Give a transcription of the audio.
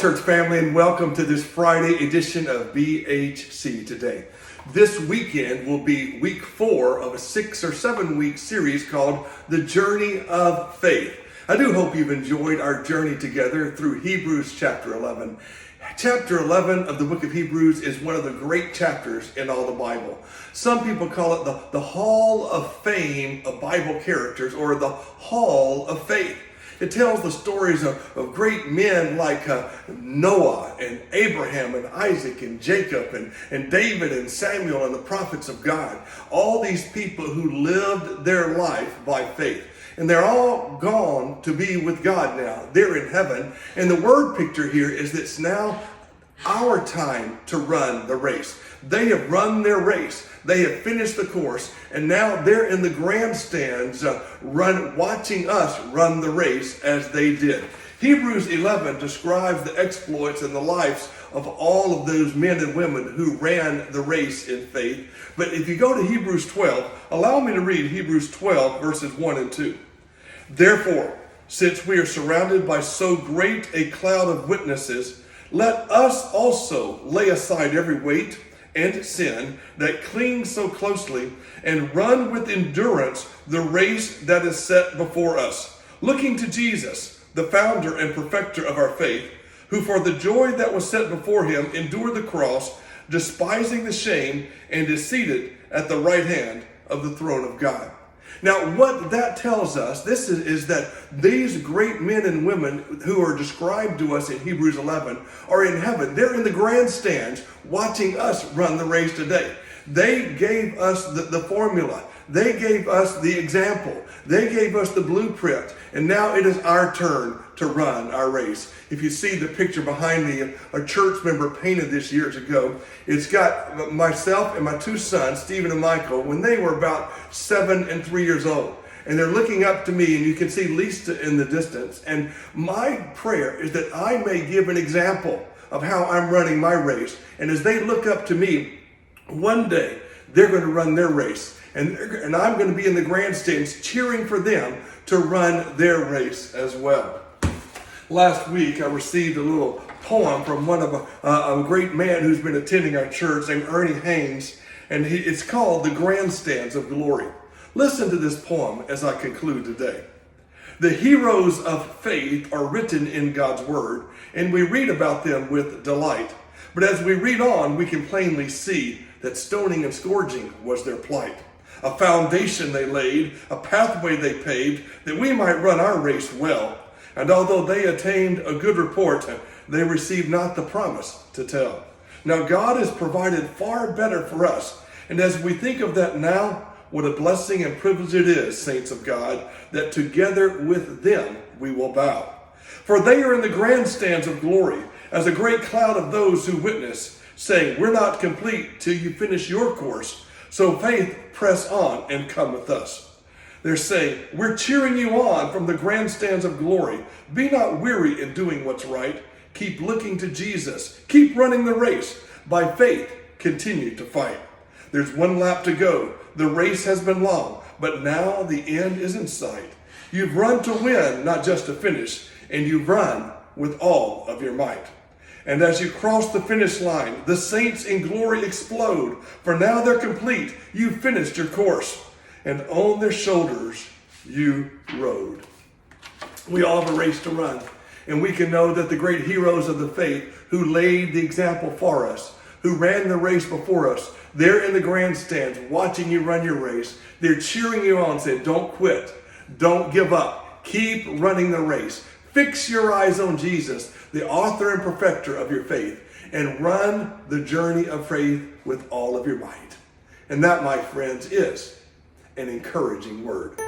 church family, and welcome to this Friday edition of BHC Today. This weekend will be week 4 of a 6 or 7 week series called The Journey of Faith. I do hope you've enjoyed our journey together through Hebrews chapter 11. Chapter 11 of the book of Hebrews is one of the great chapters in all the Bible. Some people call it the Hall of Fame of Bible characters, or the Hall of Faith. It tells the stories of great men like Noah and Abraham and Isaac and Jacob and David and Samuel and the prophets of God. All these people who lived their life by faith. And they're all gone to be with God now. They're in heaven. And the word picture here is that it's now our time to run the race. They have run their race. They have finished the course, and now they're in the grandstands watching us run the race as they did. Hebrews 11 describes the exploits and the lives of all of those men and women who ran the race in faith. But if you go to Hebrews 12, allow me to read Hebrews 12 verses 1 and 2. Therefore, since we are surrounded by so great a cloud of witnesses, let us also lay aside every weight and sin that clings so closely, and run with endurance the race that is set before us, looking to Jesus, the founder and perfecter of our faith, who for the joy that was set before him endured the cross, despising the shame, and is seated at the right hand of the throne of God. Now, what that tells us, this is that these great men and women who are described to us in Hebrews 11 are in heaven. They're in the grandstands watching us run the race today. They gave us the formula. They gave us the example. They gave us the blueprint. And now it is our turn to run our race. If you see the picture behind me, a church member painted this years ago. It's got myself and my 2 sons, Stephen and Michael, when they were about 7 and 3 years old. And they're looking up to me, and you can see Lisa in the distance. And my prayer is that I may give an example of how I'm running my race. And as they look up to me, one day they're going to run their race. And I'm going to be in the grandstands cheering for them to run their race as well. Last week, I received a little poem from one of a great man who's been attending our church named Ernie Haynes, and it's called The Grandstands of Glory. Listen to this poem as I conclude today. The heroes of faith are written in God's word, and we read about them with delight. But as we read on, we can plainly see that stoning and scourging was their plight. A foundation they laid, a pathway they paved, that we might run our race well. And although they attained a good report, they received not the promise to tell. Now God has provided far better for us. And as we think of that now, what a blessing and privilege it is, saints of God, that together with them we will bow. For they are in the grandstands of glory, as a great cloud of those who witness, saying, we're not complete till you finish your course. So faith, press on and come with us. They're saying, we're cheering you on from the grandstands of glory. Be not weary in doing what's right. Keep looking to Jesus. Keep running the race. By faith, continue to fight. There's 1 lap to go. The race has been long, but now the end is in sight. You've run to win, not just to finish, and you've run with all of your might. And as you cross the finish line, the saints in glory explode, for now they're complete. You've finished your course, and on their shoulders you rode. We all have a race to run, and we can know that the great heroes of the faith who laid the example for us, who ran the race before us, they're in the grandstands watching you run your race. They're cheering you on, saying, don't quit, don't give up, keep running the race. Fix your eyes on Jesus, the author and perfecter of your faith, and run the journey of faith with all of your might. And that, my friends, is an encouraging word.